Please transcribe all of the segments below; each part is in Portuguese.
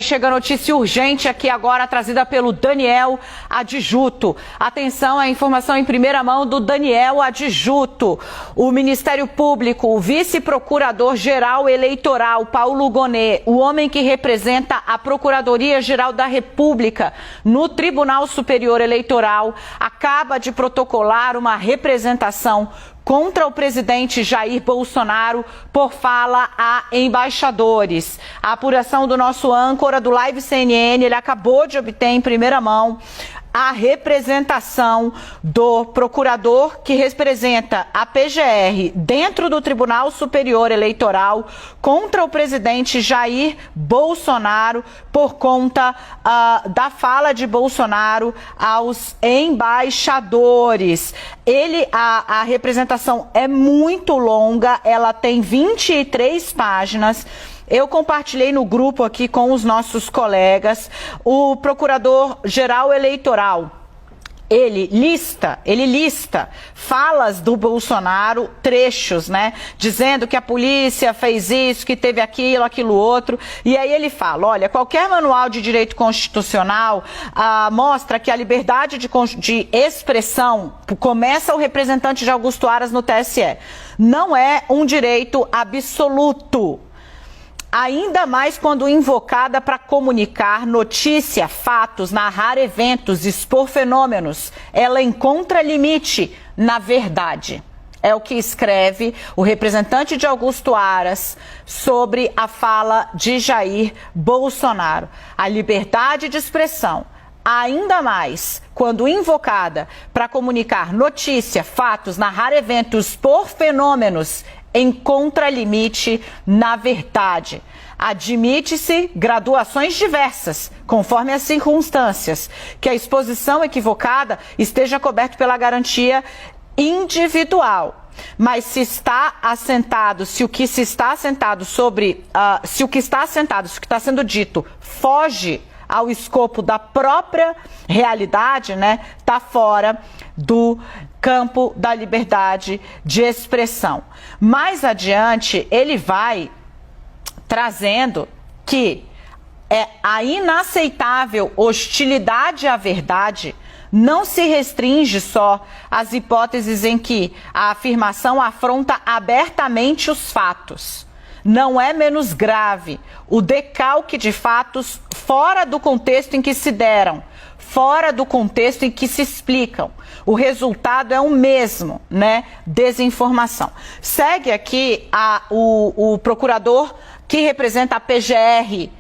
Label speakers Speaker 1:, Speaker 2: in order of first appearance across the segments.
Speaker 1: chega notícia urgente aqui agora, trazida pelo Daniel Adjuto. Atenção, a informação em primeira mão do Daniel Adjuto. O Ministério Público, o vice-procurador-geral eleitoral, Paulo Gonet, o homem que representa a Procuradoria-Geral da República no Tribunal Superior Eleitoral, acaba de protocolar uma representação contra o presidente Jair Bolsonaro por fala a embaixadores. A apuração do nosso âncora do Live CNN, ele acabou de obter em primeira mão a representação do procurador que representa a PGR dentro do Tribunal Superior Eleitoral contra o presidente Jair Bolsonaro por conta da fala de Bolsonaro aos embaixadores. A representação é muito longa, ela tem 23 páginas. Eu compartilhei no grupo aqui com os nossos colegas. O Procurador-Geral Eleitoral, ele lista falas do Bolsonaro, trechos, né? Dizendo que a polícia fez isso, que teve aquilo outro. E aí ele fala, olha, qualquer manual de direito constitucional mostra que a liberdade de expressão começa o representante de Augusto Aras no TSE. Não é um direito absoluto. Ainda mais quando invocada para comunicar notícia, fatos, narrar eventos, expor fenômenos. Ela encontra limite na verdade. É o que escreve o representante de Augusto Aras sobre a fala de Jair Bolsonaro. A liberdade de expressão, ainda mais quando invocada para comunicar notícia, fatos, narrar eventos, expor fenômenos, encontra limite na verdade. Admite-se graduações diversas, conforme as circunstâncias, que a exposição equivocada esteja coberta pela garantia individual. Mas se o que está sendo dito foge ao escopo da própria realidade, né, está fora do campo da liberdade de expressão. Mais adiante, ele vai trazendo que a inaceitável hostilidade à verdade não se restringe só às hipóteses em que a afirmação afronta abertamente os fatos. Não é menos grave o decalque de fatos fora do contexto em que se deram, fora do contexto em que se explicam. O resultado é o mesmo, né? Desinformação. Segue aqui o procurador que representa a PGR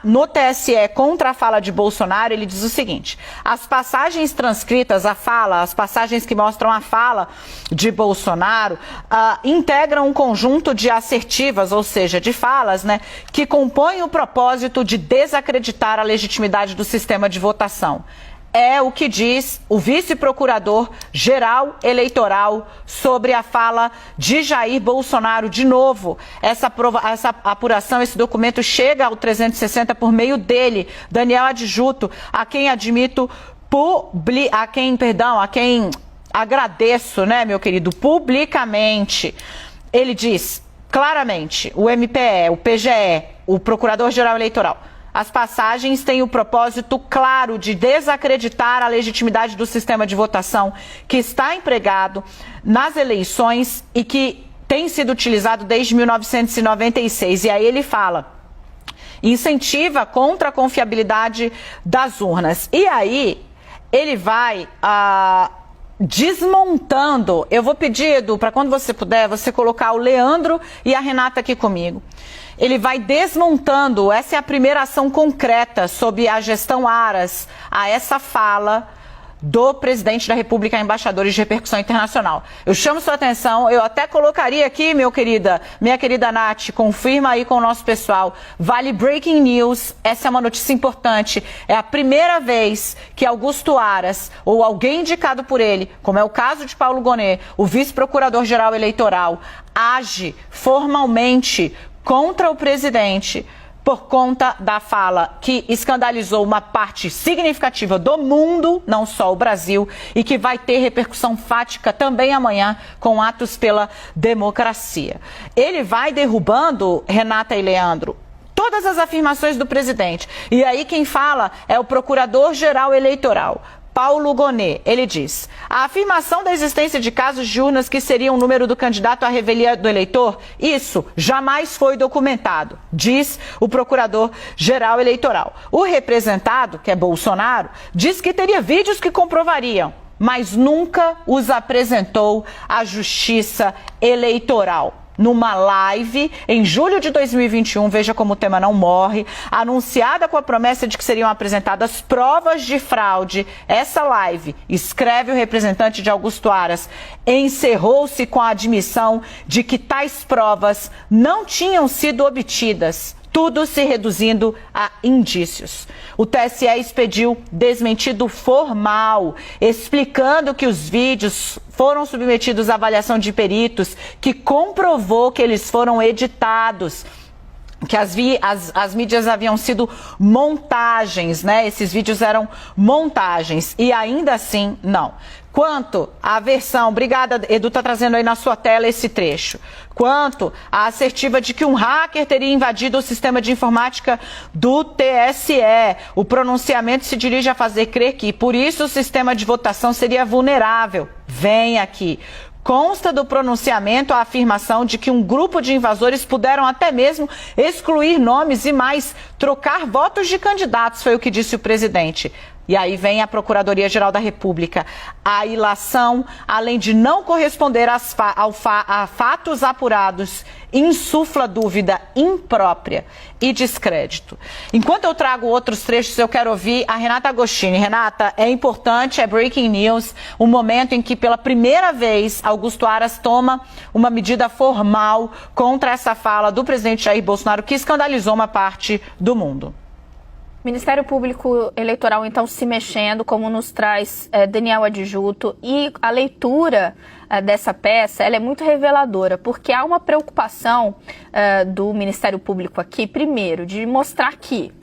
Speaker 1: no TSE contra a fala de Bolsonaro. Ele diz o seguinte: as passagens transcritas, as passagens que mostram a fala de Bolsonaro, integram um conjunto de assertivas, ou seja, de falas, né, que compõem o propósito de desacreditar a legitimidade do sistema de votação. É o que diz o vice-procurador-geral eleitoral sobre a fala de Jair Bolsonaro. De novo, essa apuração, esse documento chega ao 360 por meio dele, Daniel Adjuto, a quem agradeço, né, meu querido, publicamente. Ele diz claramente, o MPE, o PGE, o Procurador-Geral Eleitoral, as passagens têm o propósito claro de desacreditar a legitimidade do sistema de votação que está empregado nas eleições e que tem sido utilizado desde 1996. E aí ele fala: incentiva contra a confiabilidade das urnas. E aí ele vai desmontando. Eu vou pedir, Edu, para quando você puder, você colocar o Leandro e a Renata aqui comigo. Ele vai desmontando, essa é a primeira ação concreta sob a gestão Aras, a essa fala do presidente da República a embaixadores de repercussão internacional. Eu chamo sua atenção, eu até colocaria aqui, minha querida Nath, confirma aí com o nosso pessoal, vale breaking news, essa é uma notícia importante, é a primeira vez que Augusto Aras, ou alguém indicado por ele, como é o caso de Paulo Gonet, o vice-procurador-geral eleitoral, age formalmente contra o presidente por conta da fala que escandalizou uma parte significativa do mundo, não só o Brasil, e que vai ter repercussão fática também amanhã com atos pela democracia. Ele vai derrubando, Renata e Leandro, todas as afirmações do presidente. E aí quem fala é o Procurador-Geral Eleitoral, Paulo Gonet. Ele diz: a afirmação da existência de casos de urnas que seriam o número do candidato à revelia do eleitor, isso jamais foi documentado, diz o Procurador-Geral Eleitoral. O representado, que é Bolsonaro, diz que teria vídeos que comprovariam, mas nunca os apresentou à Justiça Eleitoral. Numa live em julho de 2021, veja como o tema não morre, anunciada com a promessa de que seriam apresentadas provas de fraude, essa live, escreve o representante de Augusto Aras, encerrou-se com a admissão de que tais provas não tinham sido obtidas, tudo se reduzindo a indícios. O TSE expediu desmentido formal, explicando que os vídeos foram submetidos à avaliação de peritos, que comprovou que eles foram editados, que as mídias haviam sido montagens, né? Esses vídeos eram montagens e ainda assim, não. Quanto à versão, obrigada, Edu, está trazendo aí na sua tela esse trecho. Quanto à assertiva de que um hacker teria invadido o sistema de informática do TSE, o pronunciamento se dirige a fazer crer que, por isso, o sistema de votação seria vulnerável. Vem aqui. Consta do pronunciamento a afirmação de que um grupo de invasores puderam até mesmo excluir nomes e mais trocar votos de candidatos, foi o que disse o presidente. E aí vem a Procuradoria-Geral da República. A ilação, além de não corresponder a fatos apurados, insufla dúvida imprópria e descrédito. Enquanto eu trago outros trechos, eu quero ouvir a Renata Agostini. Renata, é importante, é breaking news, um momento em que pela primeira vez Augusto Aras toma uma medida formal contra essa fala do presidente Jair Bolsonaro, que escandalizou uma parte do mundo.
Speaker 2: Ministério Público Eleitoral, então, se mexendo, como nos traz Daniel Adjuto, e a leitura dessa peça, ela é muito reveladora, porque há uma preocupação do Ministério Público aqui, primeiro, de mostrar que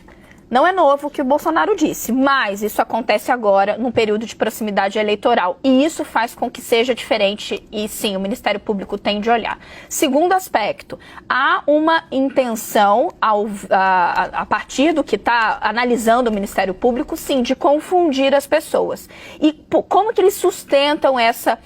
Speaker 2: não é novo o que o Bolsonaro disse, mas isso acontece agora num período de proximidade eleitoral. E isso faz com que seja diferente e, sim, o Ministério Público tem de olhar. Segundo aspecto, há uma intenção, a partir do que está analisando o Ministério Público, sim, de confundir as pessoas. E como que eles sustentam essa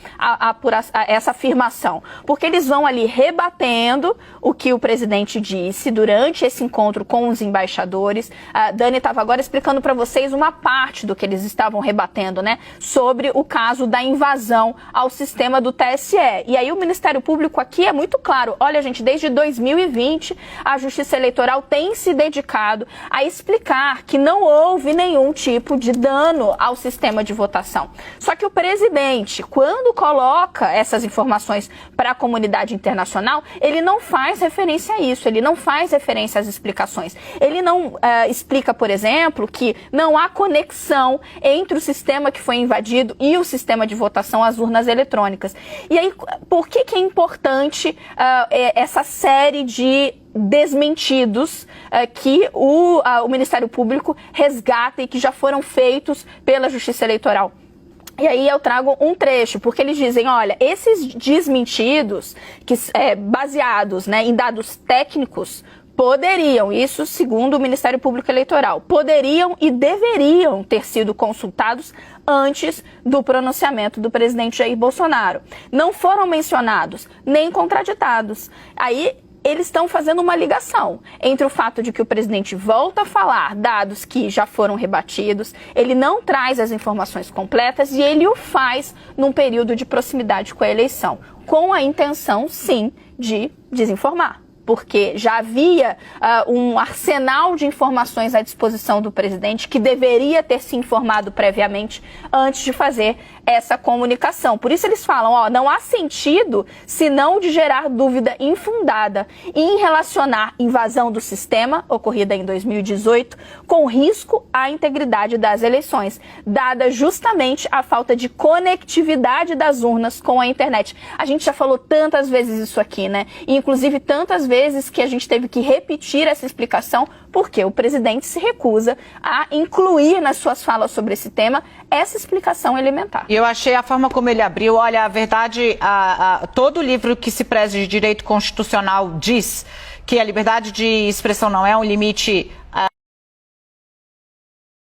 Speaker 2: afirmação? Porque eles vão ali rebatendo o que o presidente disse durante esse encontro com os embaixadores. Dani estava agora explicando para vocês uma parte do que eles estavam rebatendo, né? Sobre o caso da invasão ao sistema do TSE. E aí o Ministério Público aqui é muito claro. Olha, gente, desde 2020 a Justiça Eleitoral tem se dedicado a explicar que não houve nenhum tipo de dano ao sistema de votação. Só que o presidente, quando coloca essas informações para a comunidade internacional, ele não faz referência a isso, ele não faz referência às explicações. Ele não explica, por exemplo, que não há conexão entre o sistema que foi invadido e o sistema de votação, as urnas eletrônicas. E aí, por que é importante essa série de desmentidos que o Ministério Público resgata e que já foram feitos pela Justiça Eleitoral? E aí eu trago um trecho, porque eles dizem, olha, esses desmentidos, baseados, né, em dados técnicos, poderiam, isso segundo o Ministério Público Eleitoral, poderiam e deveriam ter sido consultados antes do pronunciamento do presidente Jair Bolsonaro. Não foram mencionados, nem contraditados. Aí eles estão fazendo uma ligação entre o fato de que o presidente volta a falar dados que já foram rebatidos, ele não traz as informações completas e ele o faz num período de proximidade com a eleição, com a intenção, sim, de desinformar. Porque já havia um arsenal de informações à disposição do presidente que deveria ter se informado previamente antes de fazer essa comunicação. Por isso eles falam, ó, não há sentido senão de gerar dúvida infundada em relacionar invasão do sistema, ocorrida em 2018, com risco à integridade das eleições, dada justamente a falta de conectividade das urnas com a internet. A gente já falou tantas vezes isso aqui, né? E, inclusive, tantas vezes que a gente teve que repetir essa explicação porque o presidente se recusa a incluir nas suas falas sobre esse tema essa explicação elementar.
Speaker 1: Eu achei a forma como ele abriu, olha, a verdade, todo livro que se preze de direito constitucional diz que a liberdade de expressão não é um limite